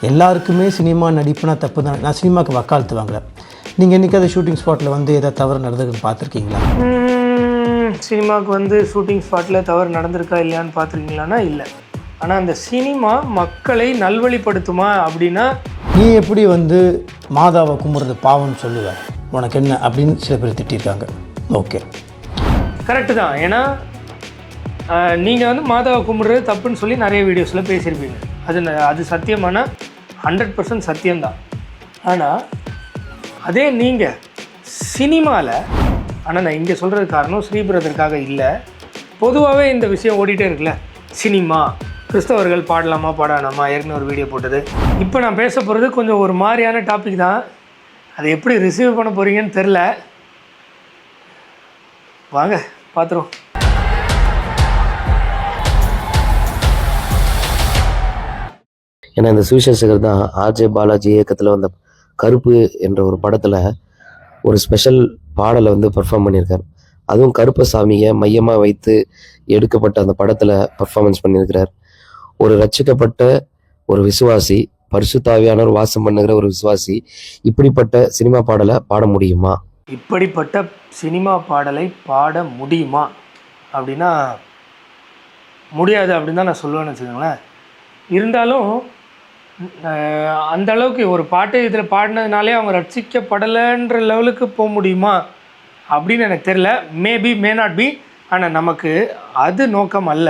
எல்லாருக்குமே சினிமா நடிப்புனா தப்பு தான். நான் சினிமாவுக்கு வக்காலத்து வாங்குறேன். நீங்கள் என்றைக்காவது ஷூட்டிங் ஸ்பாட்டில் வந்து ஏதாவது தவறு நடந்ததுன்னு பார்த்துருக்கீங்களா? சினிமாவுக்கு வந்து ஷூட்டிங் ஸ்பாட்டில் தவறு நடந்திருக்கா இல்லையான்னு பார்த்துருக்கீங்களான்னா இல்லை. ஆனால் அந்த சினிமா மக்களை நல்வழிப்படுத்துமா அப்படின்னா, நீ எப்படி வந்து மாதாவை கும்பிட்றது பாவம்னு சொல்லுவேன், உனக்கு என்ன அப்படின்னு சில பேர் திட்டிருக்காங்க. ஓகே, கரெக்டு தான். ஏன்னா நீங்கள் வந்து மாதாவை கும்பிட்றது தப்புன்னு சொல்லி நிறைய வீடியோஸில் பேசியிருப்பீங்க. அது சத்தியமான 100% சத்தியம்தான். ஆனால் அதே நீங்கள் சினிமாவில், ஆனால் நான் இங்கே சொல்கிறது காரணம் ஸ்ரீபிரதற்காக இல்லை, பொதுவாகவே இந்த விஷயம் ஓடிட்டே இருக்குல்ல, சினிமா கிறிஸ்தவர்கள் பாடலாமா பாடானாமா, ஏற்கனவே ஒரு வீடியோ போட்டது. இப்போ நான் பேச போகிறது கொஞ்சம் ஒரு மாதிரியான டாபிக் தான். அதை எப்படி ரிசீவ் பண்ண போகிறீங்கன்னு தெரில. வாங்க பார்த்துருவோம். ஏன்னா இந்த சுவிசேஷகர் தான் ஆர்ஜே பாலாஜி இயக்கத்தில் வந்த கருப்பு என்ற ஒரு படத்தில் ஒரு ஸ்பெஷல் பாடலை வந்து பெர்ஃபார்ம் பண்ணியிருக்கார். அதுவும் கருப்பசாமியை மையமாக வைத்து எடுக்கப்பட்ட அந்த படத்தில் பெர்ஃபார்மன்ஸ் பண்ணியிருக்கிறார். ஒரு ரட்சிக்கப்பட்ட ஒரு விசுவாசி, பரிசுத்தாவியானவர் வாசம் பண்ணுகிற ஒரு விசுவாசி இப்படிப்பட்ட சினிமா பாடலை பாட முடியுமா? இப்படிப்பட்ட சினிமா பாடலை பாட முடியுமா அப்படின்னா முடியாது அப்படின்னு தான் நான் சொல்லுவேன்னு வச்சுக்கோங்களேன். இருந்தாலும் அந்த அளவுக்கு ஒரு பாட்டு இதில் பாடினதுனாலே அவங்க ரட்சிக்கப்படலைன்ற லெவலுக்கு போக முடியுமா அப்படின்னு எனக்கு தெரில. Maybe may not be. ஆனால் நமக்கு அது நோக்கம் அல்ல.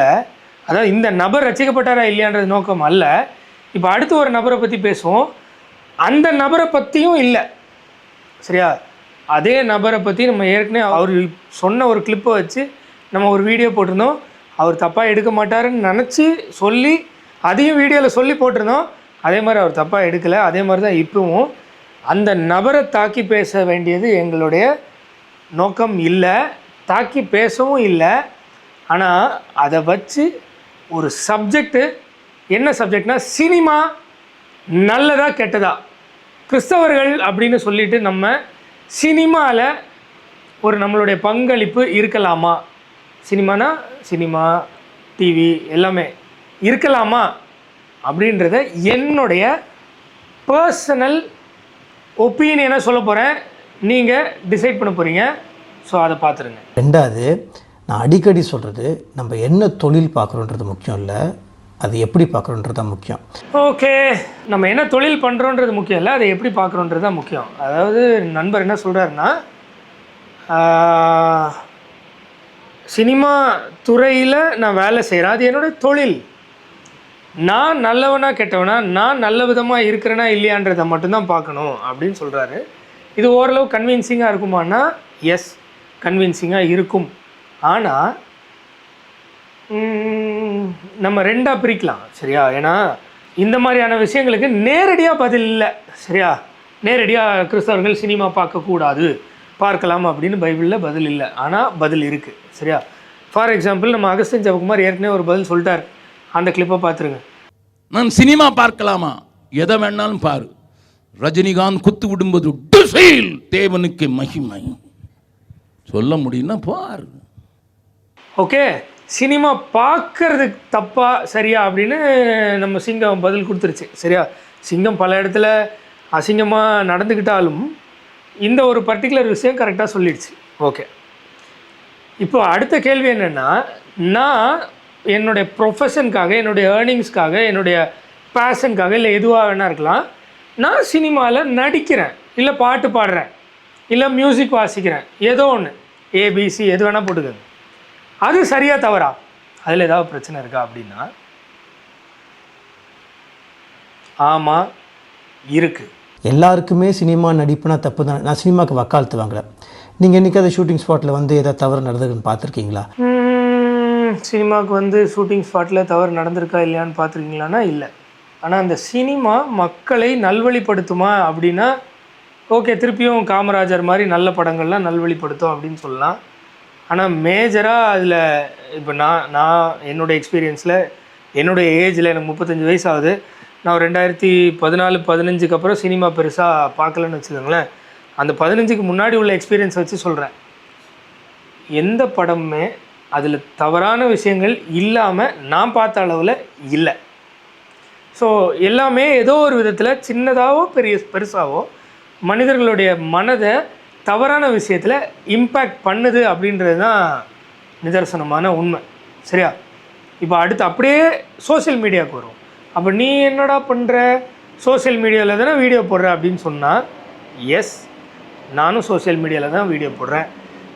அதாவது இந்த நபர் ரட்சிக்கப்பட்டாரா இல்லையான்றது நோக்கம் அல்ல. இப்போ அடுத்து ஒரு நபரை பற்றி பேசுவோம். அந்த நபரை பற்றியும் இல்லை, சரியா? அதே நபரை பற்றி நம்ம ஏற்கனவே அவர் சொன்ன ஒரு கிளிப்பை வச்சு நம்ம ஒரு வீடியோ போட்டிருந்தோம். அவர் தப்பாக எடுக்க மாட்டாருன்னு நினச்சி சொல்லி அதையும் வீடியோவில் சொல்லி போட்டிருந்தோம். அதே மாதிரி அவர் தப்பாக எடுக்கலை. அதே மாதிரி தான் இப்பவும் அந்த நபரை தாக்கி பேச வேண்டியது எங்களுடைய நோக்கம் இல்லை, தாக்கி பேசவும் இல்லை. ஆனால் அதை வச்சு ஒரு சப்ஜெக்டு, என்ன சப்ஜெக்ட்னா சினிமா நல்லதா கெட்டதா, கிறிஸ்தவர்கள் அப்படின்னு சொல்லிட்டு நம்ம சினிமாவில் ஒரு நம்மளுடைய பங்களிப்பு இருக்கலாமா, சினிமானா சினிமா டிவி எல்லாமே இருக்கலாமா அப்படின்றத என்னுடைய பர்சனல் ஒப்பீனியனை சொல்ல போகிறேன். நீங்கள் டிசைட் பண்ண போகிறீங்க. ஸோ அதை பார்த்துருங்க. ரெண்டாவது, நான் அடிக்கடி சொல்கிறது, நம்ம என்ன தொழில் பார்க்குறோன்றது முக்கியம் இல்லை, அது எப்படி பார்க்குறோன்றது தான் முக்கியம். ஓகே, நம்ம என்ன தொழில் பண்ணுறோன்றது முக்கியம் இல்லை, அதை எப்படி பார்க்குறோன்றது தான் முக்கியம். அதாவது நண்பர் என்ன சொல்கிறாருன்னா, சினிமா துறையில் நான் வேலை செய்கிறேன், அது என்னோடய தொழில். நான் நல்லவனா கெட்டவனா, நான் நல்ல விதமாக இருக்கிறேனா இல்லையான்றதை மட்டும்தான் பார்க்கணும் அப்படின்னு சொல்கிறாரு. இது ஓரளவு கன்வின்சிங்காக இருக்குமானா எஸ், கன்வின்சிங்காக இருக்கும். ஆனால் நம்ம ரெண்டாக பிரிக்கலாம், சரியா? ஏன்னா இந்த மாதிரியான விஷயங்களுக்கு நேரடியாக பதில் இல்லை, சரியா? நேரடியாக கிறிஸ்தவர்கள் சினிமா பார்க்கக்கூடாது, பார்க்கலாம் அப்படின்னு பைபிளில் பதில் இல்லை. ஆனால் பதில் இருக்குது, சரியா? ஃபார் எக்ஸாம்பிள், நம்ம அகஸ்டின் ஜெபக்குமார் ஏற்கனவே ஒரு பதில் சொல்லிட்டார். அந்த கிளிப்பை பார்த்துருங்க. நான் சினிமா பார்க்கலாமா? எதை வேணாலும் பாரு. ரஜினிகாந்த் குத்து விடும்போது தேவனுக்கு மகிமை சொல்ல முடியும்னா பாரு. ஓகே, சினிமா பார்க்கறதுக்கு தப்பா சரியா அப்படின்னு நம்ம சிங்கம் பதில் கொடுத்துருச்சு, சரியா? சிங்கம் பல இடத்துல அசிங்கமாக நடந்துக்கிட்டாலும் இந்த ஒரு பர்டிகுலர் விஷயம் கரெக்டாக சொல்லிடுச்சு. ஓகே, இப்போ அடுத்த கேள்வி என்னென்னா, நான் என்னுடைய ப்ரொஃபஷனுக்காக, என்னுடைய ஏர்னிங்ஸ்க்காக, என்னுடைய பேஷனுக்காக, இல்லை எதுவாக வேணா இருக்கலாம், நான் சினிமாவில் நடிக்கிறேன், இல்லை பாட்டு பாடுறேன், இல்லை மியூசிக் வாசிக்கிறேன், ஏதோ ஒன்று, ஏபிசி எது வேணால் போட்டுக்கோங்க. அது சரியாக தவறா? அதில் ஏதாவது பிரச்சனை இருக்கா அப்படின்னா ஆமாம் இருக்குது. எல்லாருக்குமே சினிமா நடிப்புனா தப்பு தான். நான் சினிமாவுக்கு வக்காலத்து வாங்குறேன். நீங்கள் என்றைக்காவது ஷூட்டிங் ஸ்பாட்டில் வந்து ஏதாவது தவறு நடந்ததுன்னு பார்த்துருக்கீங்களா? சினிமாவுக்கு வந்து ஷூட்டிங் ஸ்பாட்டில் தவறு நடந்திருக்கா இல்லையான்னு பார்த்துருக்கீங்களான்னா இல்லை. ஆனால் அந்த சினிமா மக்களை நல்வழிப்படுத்துமா அப்படின்னா ஓகே, திருப்பியும் காமராஜர் மாதிரி நல்ல படங்கள்லாம் நல்வழிப்படுத்தும் அப்படின்னு சொல்லலாம். ஆனால் மேஜராக அதில் இப்போ நான் என்னுடைய எக்ஸ்பீரியன்ஸில், என்னுடைய ஏஜில், எனக்கு 35 வயசு ஆகுது. நான் 2014-15 அப்புறம் சினிமா பெருசாக பார்க்கலன்னு வச்சுக்கோங்களேன். அந்த 15க்கு முன்னாடி உள்ள எக்ஸ்பீரியன்ஸ் வச்சு சொல்கிறேன். எந்த படமுமே அதில் தவறான விஷயங்கள் இல்லாமல் நான் பார்த்த அளவில் இல்லை. ஸோ எல்லாமே ஏதோ ஒரு விதத்தில் சின்னதாகவோ பெருசாவோ மனிதர்களுடைய மனதை தவறான விஷயத்தில் இம்பேக்ட் பண்ணுது அப்படின்றது தான் நிதர்சனமான உண்மை. சரியா? இப்போ அடுத்து அப்படியே சோஷியல் மீடியாவுக்கு வரும். அப்போ நீ என்னடா பண்ணுற, சோஷியல் மீடியாவில் தானே வீடியோ போடுற அப்படின்னு சொன்னால், எஸ், நானும் சோஷியல் மீடியாவில் தான் வீடியோ போடுறேன்.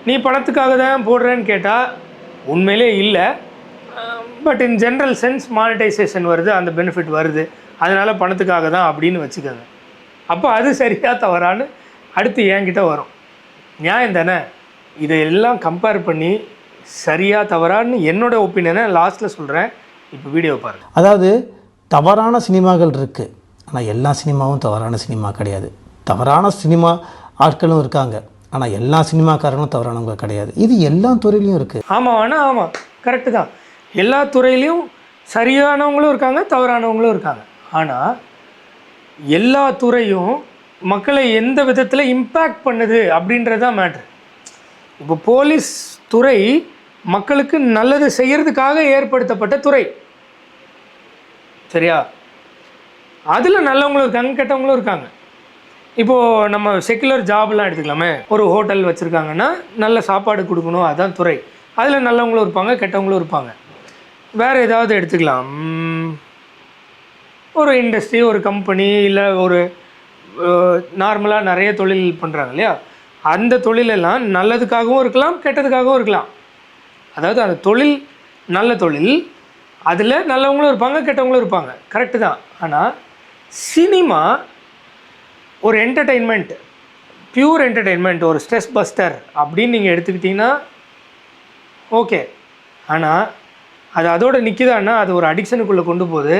நீ பணத்துக்காக தான் போடுறேன்னு கேட்டால் உண்மையிலே இல்லை. But in general sense monetisation வருது, அந்த பெனிஃபிட் வருது, அதனால் பணத்துக்காக தான் அப்படின்னு வச்சுக்கோங்க. அப்போ அது சரியாக தவறான்னு அடுத்து என்கிட்ட வரும். நியாயம் தானே? இதையெல்லாம் கம்பேர் பண்ணி சரியாக தவறான்னு என்னோடய ஒப்பீனியனை லாஸ்ட்டில் சொல்கிறேன். இப்போ வீடியோ பாருங்கள். அதாவது தவறான சினிமாக்கள் இருக்குது, ஆனால் எல்லா சினிமாவும் தவறான சினிமா கிடையாது. தவறான சினிமா ஆட்களும் இருக்காங்க, ஆனால் எல்லா சினிமாக்காரங்களும் தவறானவங்க கிடையாது. இது எல்லா துறையிலையும் இருக்குது. ஆமாம், ஆனால் ஆமாம், கரெக்டு தான். எல்லா துறையிலையும் சரியானவங்களும் இருக்காங்க, தவறானவங்களும் இருக்காங்க. ஆனால் எல்லா துறையும் மக்களை எந்த விதத்தில் இம்பேக்ட் பண்ணுது அப்படின்றது தான் மேட்ரு. இப்போ போலீஸ் துறை மக்களுக்கு நல்லது செய்கிறதுக்காக ஏற்படுத்தப்பட்ட துறை. சரியா? அதில் நல்லவங்களும் இருக்காங்க, கெட்டவங்களும் இருக்காங்க. இப்போது நம்ம செக்குலர் ஜாப்லாம் எடுத்துக்கலாமே. ஒரு ஹோட்டல் வச்சுருக்காங்கன்னா நல்ல சாப்பாடு கொடுக்கணும், அதுதான் துறை. அதில் நல்லவங்களும் இருப்பாங்க, கெட்டவங்களும் இருப்பாங்க. வேறு ஏதாவது எடுத்துக்கலாம், ஒரு இண்டஸ்ட்ரி, ஒரு கம்பெனி, இல்லை ஒரு நார்மலாக நிறைய தொழில் பண்ணுறாங்க இல்லையா, அந்த தொழிலெல்லாம் நல்லதுக்காகவும் இருக்கலாம், கெட்டதுக்காகவும் இருக்கலாம். அதாவது அந்த தொழில் நல்ல தொழில், அதில் நல்லவங்களும் இருப்பாங்க, கெட்டவங்களும் இருப்பாங்க. கரெக்டு தான். ஆனால் சினிமா ஒரு என்டர்டெயின்மெண்ட், பியூர் என்டர்டெயின்மெண்ட், ஒரு ஸ்ட்ரெஸ் பஸ்டர் அப்படின்னு நீங்கள் எடுத்துக்கிட்டிங்கன்னா ஓகே. ஆனால் அது அதோடு நிற்கிதான்னா அது ஒரு அடிக்ஷனுக்குள்ளே கொண்டு போகுது.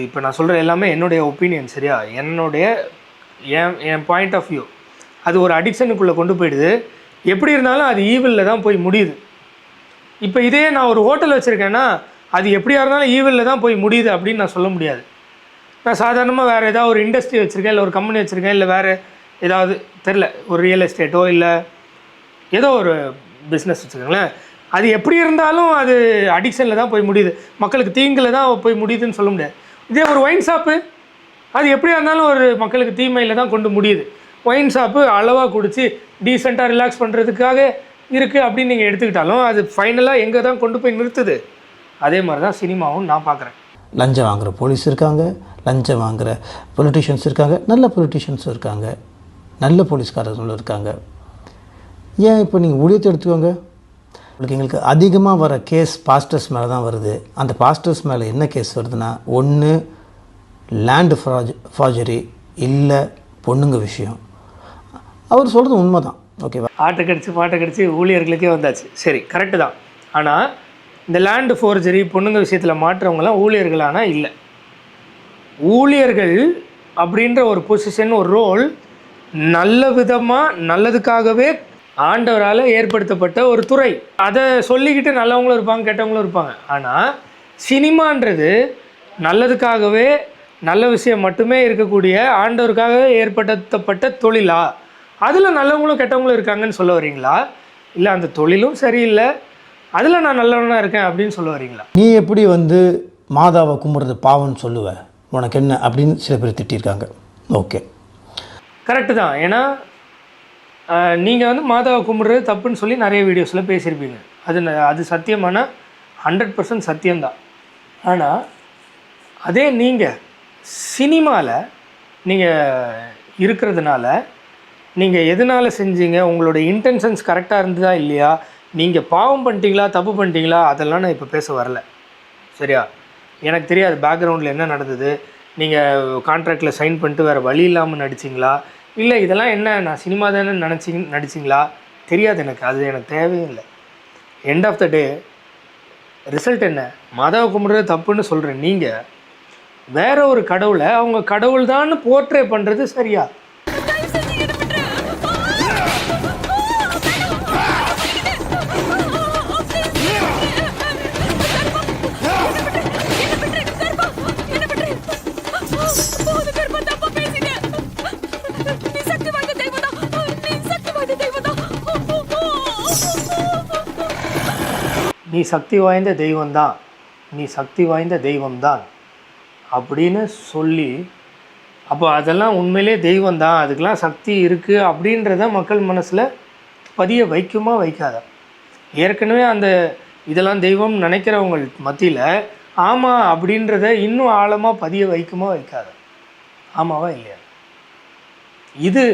இப்போ நான் சொல்கிற எல்லாமே என்னுடைய ஒப்பீனியன். சரியா? என் பாயிண்ட் ஆஃப் வியூ. அது ஒரு அடிக்ஷனுக்குள்ளே கொண்டு போயிடுது. எப்படி இருந்தாலும் அது ஈவிலில் தான் போய் முடியுது. இப்போ இதே நான் ஒரு ஹோட்டல் வச்சுருக்கேன்னா அது எப்படியா இருந்தாலும் ஈவிலில் தான் போய் முடியுது அப்படின்னு நான் சொல்ல முடியாது. நான் சாதாரணமாக வேறு ஏதாவது ஒரு இண்டஸ்ட்ரி வச்சுருக்கேன், இல்லை ஒரு கம்பெனி வச்சுருக்கேன், இல்லை வேறு ஏதாவது தெரில, ஒரு ரியல் எஸ்டேட்டோ இல்லை ஏதோ ஒரு பிஸ்னஸ் வச்சுக்கோங்களேன், அது எப்படி இருந்தாலும் அது அடிக்ஷனில் தான் போய் முடியுது, மக்களுக்கு தீங்கில் தான் போய் முடியுதுன்னு சொல்ல முடியாது. இதே ஒரு ஒயின் ஷாப்பு, அது எப்படியா இருந்தாலும் ஒரு மக்களுக்கு தீமையில் தான் கொண்டு முடியுது. ஒயின் ஷாப்பு அளவாக குடித்து டீசெண்டாக ரிலாக்ஸ் பண்ணுறதுக்காக இருக்குது அப்படின்னு நீங்கள் எடுத்துக்கிட்டாலும் அது ஃபைனலாக எங்கே தான் கொண்டு போய் நிறுத்துது. அதே மாதிரி தான் சினிமாவும் நான் பார்க்குறேன். லஞ்சம் வாங்குகிற போலீஸ் இருக்காங்க, லஞ்சம் வாங்குகிற பொலிட்டிஷியன்ஸ் இருக்காங்க, நல்ல பொலிட்டிஷியன்ஸும் இருக்காங்க, நல்ல போலீஸ்காரர்களும் இருக்காங்க. ஏன் இப்போ நீங்கள் ஊழியத்தை எடுத்துக்கோங்க. எங்களுக்கு அதிகமாக வர கேஸ் பாஸ்டர்ஸ் மேலே தான் வருது. அந்த பாஸ்டர்ஸ் மேலே என்ன கேஸ் வருதுன்னா, ஒன்று லேண்டு ஃபார்ஜரி, இல்லை பொண்ணுங்க விஷயம். அவர் சொல்கிறது உண்மை தான். ஓகேவா? ஆட்டை கடிச்சு பாட்டை கடிச்சு ஊழியர்களுக்கே வந்தாச்சு. சரி, கரெக்டு தான். ஆனால் இந்த லேண்டு ஃபோர்ஜரி பொண்ணுங்க விஷயத்தில் மாற்றவங்களாம் ஊழியர்களானா இல்லை. ஊழியர்கள் அப்படின்ற ஒரு பொசிஷன், ஒரு ரோல் நல்ல விதமாக நல்லதுக்காகவே ஆண்டவரால் ஏற்படுத்தப்பட்ட ஒரு துறை. அதை சொல்லிக்கிட்டு நல்லவங்களும் இருப்பாங்க, கெட்டவங்களும் இருப்பாங்க. ஆனால் சினிமான்றது நல்லதுக்காகவே, நல்ல விஷயம் மட்டுமே இருக்கக்கூடிய ஆண்டவருக்காக ஏற்படுத்தப்பட்ட தொழிலா? அதில் நல்லவங்களும் கெட்டவங்களும் இருக்காங்கன்னு சொல்ல வரீங்களா? இல்லை அந்த தொழிலும் சரியில்லை, அதில் நான் நல்லவனாக இருக்கேன் அப்படின்னு சொல்ல வரீங்களா? நீ எப்படி மாதாவை கும்பிட்றது பாவம்னு சொல்லுவேன், உனக்கு என்ன அப்படின்னு சில பேர் திட்டிருக்காங்க. ஓகே, கரெக்டு தான். ஏன்னா நீங்கள் மாதாவை கும்பிட்றது தப்புன்னு சொல்லி நிறைய வீடியோஸில் பேசியிருப்பீங்க. அது சத்தியமான 100% சத்தியம்தான். ஆனால் அதே நீங்கள் சினிமாவில் நீங்கள் இருக்கிறதுனால நீங்கள் எதனால் செஞ்சீங்க, உங்களோட இன்டென்ஷன்ஸ் கரெக்டாக இருந்ததா இல்லையா, நீங்கள் பாவம் பண்ணிட்டீங்களா, தப்பு பண்ணிட்டீங்களா, அதெல்லாம் நான் இப்போ பேச வரல. சரியா? எனக்கு தெரியாது பேக்ரவுண்டில் என்ன நடந்தது. நீங்கள் கான்ட்ராக்டில் சைன் பண்ணிட்டு வேறு வழி இல்லாமல் நடிச்சிங்களா, இல்லை இதெல்லாம் என்ன நான் சினிமா தானே நடிச்சிங்களா, தெரியாது எனக்கு. அது எனக்கு தேவையும் இல்லை. End of the day result என்ன? மாதாவை கும்பிட்றது தப்புன்னு சொல்கிறேன். நீங்கள் வேற ஒரு கடவுளை அவங்க கடவுள் தான் போர்ட்ரே பண்ணுறது சரியா? நீ சக்தி வாய்ந்த தெய்வம்தான், நீ சக்தி வாய்ந்த தெய்வம்தான். அப்படின்னு சொல்லி, அப்போ அதெல்லாம் உண்மையிலே தெய்வம் தான், அதுக்கெலாம் சக்தி இருக்குது அப்படின்றத மக்கள் மனசில் பதிய வைக்குமா வைக்காதா? ஏற்கனவே அந்த இதெல்லாம் தெய்வம் நினைக்கிறவங்க மத்தியில் ஆமாம் அப்படின்றத இன்னும் ஆழமாக பதிய வைக்குமா வைக்காதா? ஆமாவா இல்லையா? இது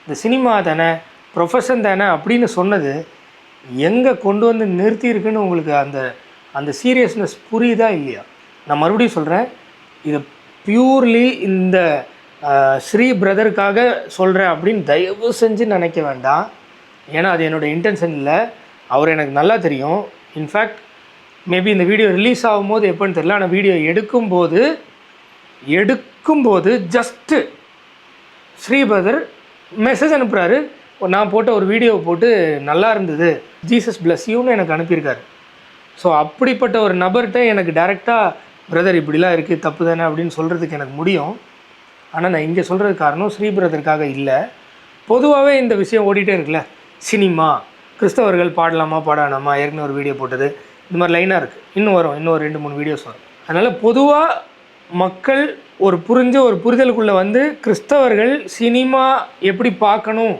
இந்த சினிமா தானே, ப்ரொஃபஷன் தானே அப்படின்னு சொன்னது எங்கே கொண்டு வந்து நிறுத்தியிருக்குன்னு உங்களுக்கு அந்த அந்த சீரியஸ்னஸ் புரியுதா இல்லையா? நான் மறுபடியும் சொல்கிறேன், இதை பியூர்லி இந்த ஸ்ரீ பிரதருக்காக சொல்கிறேன் அப்படின்னு தயவு செஞ்சு நினைக்க வேண்டாம். ஏன்னா அது என்னோடய இன்டென்ஷன் இல்லை. அவர் எனக்கு நல்லா தெரியும். இன்ஃபேக்ட் மேபி இந்த வீடியோ ரிலீஸ் ஆகும்போது எப்போன்னு தெரியல, ஆனால் வீடியோ எடுக்கும்போது ஜஸ்ட்டு ஸ்ரீ பிரதர் மெசேஜ் அனுப்புகிறாரு. நான் போட்ட ஒரு வீடியோ போட்டு நல்லா இருந்தது, ஜீசஸ் பிளஸ் யூன்னு எனக்கு அனுப்பியிருக்காரு. ஸோ அப்படிப்பட்ட ஒரு நபர்கிட்ட எனக்கு டைரெக்டாக பிரதர் இப்படிலாம் இருக்குது தப்பு தானே அப்படின்னு சொல்கிறதுக்கு எனக்கு முடியும். ஆனால் நான் இங்கே சொல்கிறதுக்கு காரணம் ஸ்ரீ பிரதருக்காக இல்லை. பொதுவாகவே இந்த விஷயம் ஓடிட்டே இருக்குல்ல, சினிமா கிறிஸ்தவர்கள் பாடலாமா பாடானாமா, ஏற்கனவே ஒரு வீடியோ போட்டது, இந்த மாதிரி லைனாக இருக்குது. இன்னும் வரும், இன்னும் ஒரு 2-3 வீடியோஸ் வரும். அதனால் பொதுவாக மக்கள் ஒரு புரிதலுக்குள்ளே வந்து கிறிஸ்தவர்கள் சினிமா எப்படி பார்க்கணும்,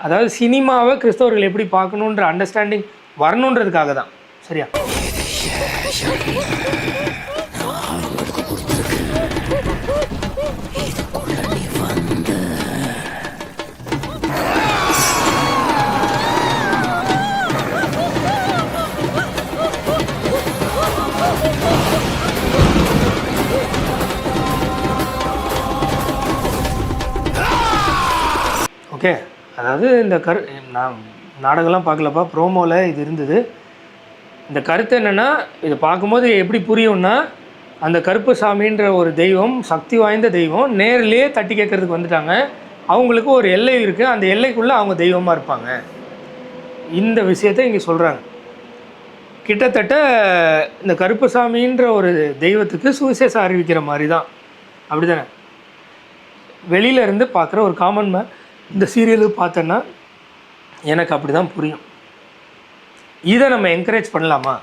அதாவது சினிமாவை கிறிஸ்தவர்கள் எப்படி பார்க்கணுன்ற அண்டர்ஸ்டாண்டிங் வரணுன்றதுக்காக தான். சரியா? ஓகே, அதாவது இந்த நான் நாடகம்லாம் பார்க்கலப்பா, ப்ரோமோவில் இது இருந்தது. இந்த கருத்து என்னென்னா, இதை பார்க்கும்போது எப்படி புரியும்னா, அந்த கருப்பசாமின்ற ஒரு தெய்வம், சக்தி வாய்ந்த தெய்வம், நேர்லேயே தட்டி கேட்கறதுக்கு வந்துட்டாங்க. அவங்களுக்கு ஒரு எல்லை இருக்குது, அந்த எல்லைக்குள்ளே அவங்க தெய்வமாக இருப்பாங்க. இந்த விஷயத்தை இங்கே சொல்கிறாங்க. கிட்டத்தட்ட இந்த கருப்பசாமின்ற ஒரு தெய்வத்துக்கு சுவிசேஷம் அறிவிக்கிற மாதிரி தான். அப்படி தானே? வெளியிலேருந்து பார்க்குற ஒரு காமன் மேன் இந்த சீரியலு பார்த்தேன்னா எனக்கு அப்படி தான் புரியும். இதை நம்ம என்கரேஜ் பண்ணலாமா?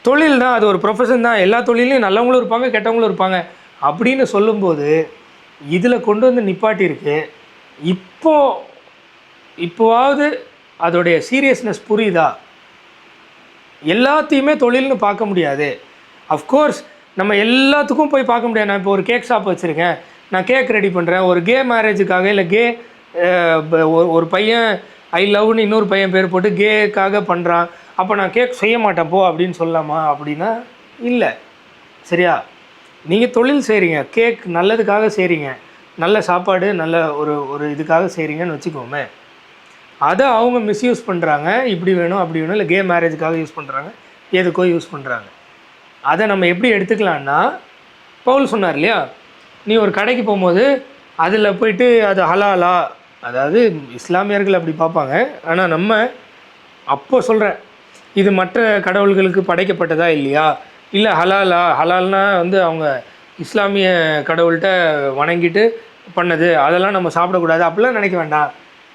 தொழில் தான், அது ஒரு ப்ரொஃபஷன் தான், எல்லா தொழிலையும் நல்லவங்களும் இருப்பாங்க கெட்டவங்களும் இருப்பாங்க அப்படின்னு சொல்லும்போது இதில் கொண்டு வந்து நிப்பாட்டியிருக்கு. இப்போவாவது அதோடைய சீரியஸ்னஸ் புரியுதா? எல்லாத்தையுமே தொழில்னு பார்க்க முடியாது. அஃப்கோர்ஸ் நம்ம எல்லாத்துக்கும் போய் பார்க்க முடியாது. நான் இப்போ ஒரு கேக் ஷாப் வச்சுருக்கேன், நான் கேக் ரெடி பண்ணுறேன், ஒரு கே மேரேஜுக்காக இல்லை கே ஒரு பையன் ஐ லவ்னு இன்னொரு பையன் பேர் போட்டு கேக்காக பண்ணுறான், அப்போ நான் கேக் செய்ய மாட்டேன் போ அப்படின்னு சொல்லலாமா? அப்படின்னா இல்லை. சரியா? நீங்கள் தொழில் செய்கிறீங்க, கேக் நல்லதுக்காக செய்கிறீங்க, நல்ல சாப்பாடு நல்ல ஒரு இதுக்காக செய்கிறீங்கன்னு வச்சுக்கோமே, அதை அவங்க மிஸ்யூஸ் பண்ணுறாங்க. இப்படி வேணும் அப்படி வேணும், இல்லை கே மேரேஜுக்காக யூஸ் பண்ணுறாங்க, எதுக்கோ யூஸ் பண்ணுறாங்க. அதை நம்ம எப்படி எடுத்துக்கலான்னா, பவுல் சொன்னார் இல்லையா, நீ ஒரு கடைக்கு போகும்போது அதில் போயிட்டு அது ஹலாலா, அதாவது இஸ்லாமியர்கள் அப்படி பார்ப்பாங்க, ஆனால் நம்ம அப்போ சொல்கிறேன், இது மற்ற கடவுள்களுக்கு படைக்கப்பட்டதா இல்லையா, இல்லை ஹலால்னா வந்து அவங்க இஸ்லாமிய கடவுள்கிட்ட வணங்கிட்டு பண்ணது, அதெல்லாம் நம்ம சாப்பிடக்கூடாது அப்படிலாம் நினைக்க வேண்டாம்.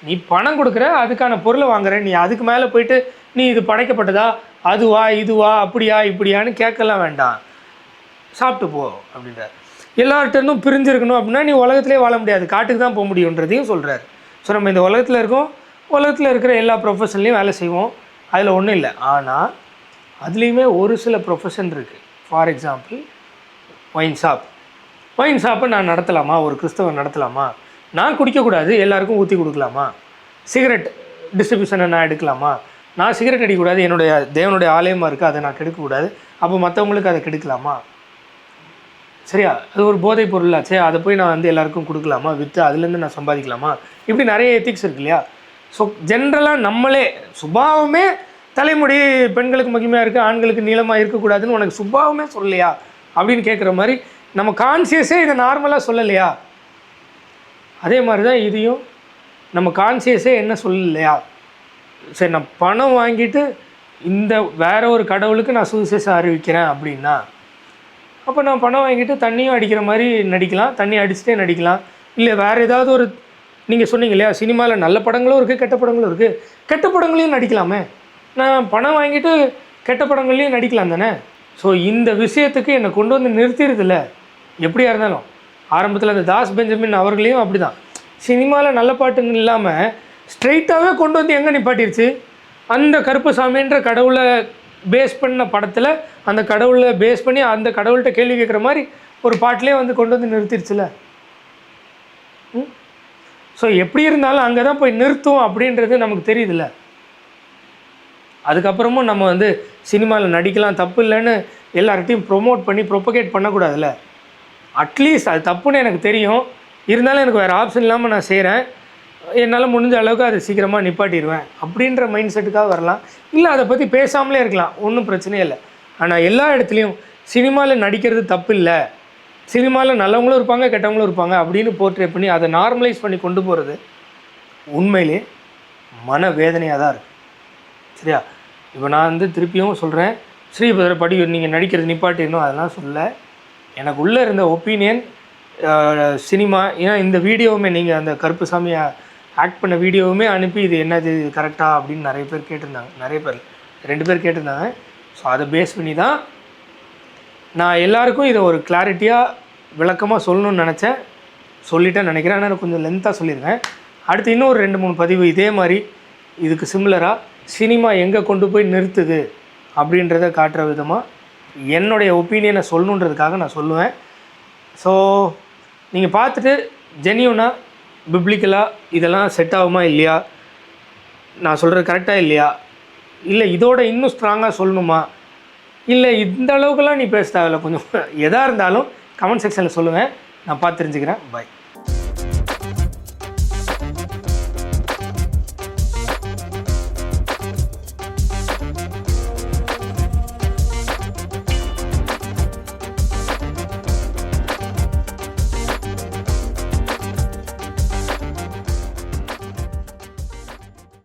நீ பணம் கொடுக்குற, அதுக்கான பொருளை வாங்குற, நீ அதுக்கு மேலே போயிட்டு நீ இது படைக்கப்பட்டதா, அதுவா இதுவா அப்படியா இப்படியான்னு கேட்கலாம் வேண்டாம், சாப்பிட்டு போ அப்படின்றார். எல்லார்கிட்டருந்தும் பிரிஞ்சிருக்கணும் அப்படின்னா நீ உலகத்திலே வாழ முடியாது, காட்டுக்கு தான் போக முடியுன்றதையும் சொல்கிறார். ஸோ நம்ம இந்த உலகத்தில் இருக்கோம், உலகத்தில் இருக்கிற எல்லா ப்ரொஃபஷன்லேயும் வேலை செய்வோம், அதில் ஒன்றும் இல்லை. ஆனால் அதுலேயுமே ஒரு சில ப்ரொஃபஷன் இருக்குது. ஃபார் எக்ஸாம்பிள் ஒயின் ஷாப்பை நான் நடத்தலாமா? ஒரு கிறிஸ்தவன் நடத்தலாமா? நான் குடிக்கக்கூடாது, எல்லாருக்கும் ஊற்றி கொடுக்கலாமா? சிகரெட் டிஸ்ட்ரிபியூஷனை நான் எடுக்கலாமா? நான் சிகரெட் அடிக்கக்கூடாது, என்னுடைய தேவனுடைய ஆலயமாக இருக்குது, அதை நான் கெடுக்கக்கூடாது, அப்போ மற்றவங்களுக்கு அதை கெடுக்கலாமா? சரியா? அது ஒரு போதைப் பொருளாச்சே, அதை போய் நான் வந்து எல்லாருக்கும் கொடுக்கலாமா, விற்று அதுலேருந்து நான் சம்பாதிக்கலாமா? இப்படி நிறைய எத்திக்ஸ் இருக்கு இல்லையா? ஸோ ஜென்ரலாக நம்மளே சுபாவமே தலைமுடி பெண்களுக்கு மகிமையாக இருக்குது, ஆண்களுக்கு நீளமாக இருக்கக்கூடாதுன்னு உனக்கு சுபாவமே சொல்லலையா அப்படின்னு கேட்குற மாதிரி நம்ம கான்சியஸே இதை நார்மலாக சொல்லலையா? அதே மாதிரி தான் இதையும் நம்ம கான்சியஸே என்ன சொல்லலையா? சரி, நான் பணம் வாங்கிட்டு இந்த வேற ஒரு கடவுளுக்கு நான் சுவிசேஷம் அறிவிக்கிறேன் அப்படின்னா, அப்போ நான் பணம் வாங்கிட்டு தண்ணியும் அடிக்கிற மாதிரி நடிக்கலாம், தண்ணி அடிச்சுட்டே நடிக்கலாம், இல்லை வேறு ஏதாவது ஒரு, நீங்கள் சொன்னீங்க இல்லையா சினிமாவில் நல்ல படங்களும் இருக்குது கெட்ட படங்களும் இருக்குது, கெட்ட படங்களையும் நடிக்கலாமே. நான் பணம் வாங்கிட்டு கெட்ட படங்கள்லையும் நடிக்கலாம் தானே? ஸோ இந்த விஷயத்துக்கு என்னை கொண்டு வந்து நிறுத்திடுதில்ல. எப்படியா இருந்தாலும் ஆரம்பத்தில் அந்த தாஸ் பெஞ்சமின் அவர்களையும் அப்படி தான், சினிமாவில் நல்ல பாட்டுன்னு இல்லாமல் ஸ்ட்ரெயிட்டாகவே கொண்டு வந்து எங்கே நிப்பாட்டிருச்சு, அந்த கருப்பசாமின்ற கடவுளை பேஸ் பண்ண படத்தில் அந்த கடவுளை பேஸ் பண்ணி அந்த கடவுள்கிட்ட கேள்வி கேட்குற மாதிரி ஒரு பாட்டிலே வந்து கொண்டு வந்து நிறுத்திடுச்சுல. ஸோ எப்படி இருந்தாலும் அங்கே தான் போய் நிறுத்தும் அப்படின்றது நமக்கு தெரியுதுல்ல. அதுக்கப்புறமும் நம்ம வந்து சினிமாவில் நடிக்கலாம் தப்பு இல்லைன்னு எல்லார்கிட்டையும் ப்ரொமோட் பண்ணி ப்ரொபகேட் பண்ணக்கூடாதுல்ல. அட்லீஸ்ட் அது தப்புன்னு எனக்கு தெரியும், இருந்தாலும் எனக்கு வேறு ஆப்ஷன் இல்லாமல் நான் செய்கிறேன், என்னால் முடிஞ்ச அளவுக்கு அதை சீக்கிரமாக நிப்பாட்டிடுவேன் அப்படின்ற மைண்ட் செட்டுக்காக வரலாம். இல்லை அதை பற்றி பேசாமலே இருக்கலாம், ஒன்றும் பிரச்சனையே இல்லை. ஆனால் எல்லா இடத்துலையும் சினிமாவில் நடிக்கிறது தப்பு இல்லை, சினிமாவில் நல்லவங்களும் இருப்பாங்க கெட்டவங்களும் இருப்பாங்க அப்படின்னு போர்ட்ரே பண்ணி அதை நார்மலைஸ் பண்ணி கொண்டு போகிறது உண்மையிலே மன வேதனையாக தான் இருக்குது. சரியா? இப்போ நான் வந்து திருப்பியும் சொல்கிறேன், ஸ்ரீபத்ர படி நீங்கள் நடிக்கிறது நிப்பாட்டிடணும் அதெல்லாம் சொல்ல. எனக்கு உள்ளே இருந்த ஒப்பீனியன் சினிமா, ஏன்னா இந்த வீடியோவுமே நீங்கள் அந்த கருப்புசாமியை ஆக்ட் பண்ண வீடியோவுமே அனுப்பி இது என்னது கரெக்டாக அப்படின்னு நிறைய பேர் கேட்டிருந்தாங்க, நிறைய பேர் 2 பேர் கேட்டிருந்தாங்க. ஸோ அதை பேஸ் பண்ணி தான் நான் எல்லாருக்கும் இதை ஒரு கிளாரிட்டியாக விளக்கமாக சொல்லணும்னு நினச்சேன், சொல்லிட்டேன்னு நினைக்கிறேன். ஆனால் கொஞ்சம் லென்த்தாக சொல்லியிருக்கேன். அடுத்து இன்னும் ஒரு 2-3 பதிவு இதே மாதிரி இதுக்கு சிமிலராக சினிமா எங்கே கொண்டு போய் நிறுத்துது அப்படின்றத காட்டுற விதமாக என்னுடைய ஒப்பீனியனை சொல்லணுன்றதுக்காக நான் சொல்லுவேன். ஸோ நீங்கள் பார்த்துட்டு ஜென்யூனாக பிப்ளிக்கலாக இதெல்லாம் செட் ஆகுமா இல்லையா, நான் சொல்கிறது கரெக்டாக இல்லையா, இல்லை இதோட இன்னும் ஸ்ட்ராங்காக சொல்லணுமா, இல்லை இந்த அளவுக்குலாம் நீ பேச தேவையில்ல, கொஞ்சம் எதாக இருந்தாலும் கமெண்ட் செக்ஷனில் சொல்லுங்கள், நான் பார்த்து தெரிஞ்சுக்கிறேன். பை.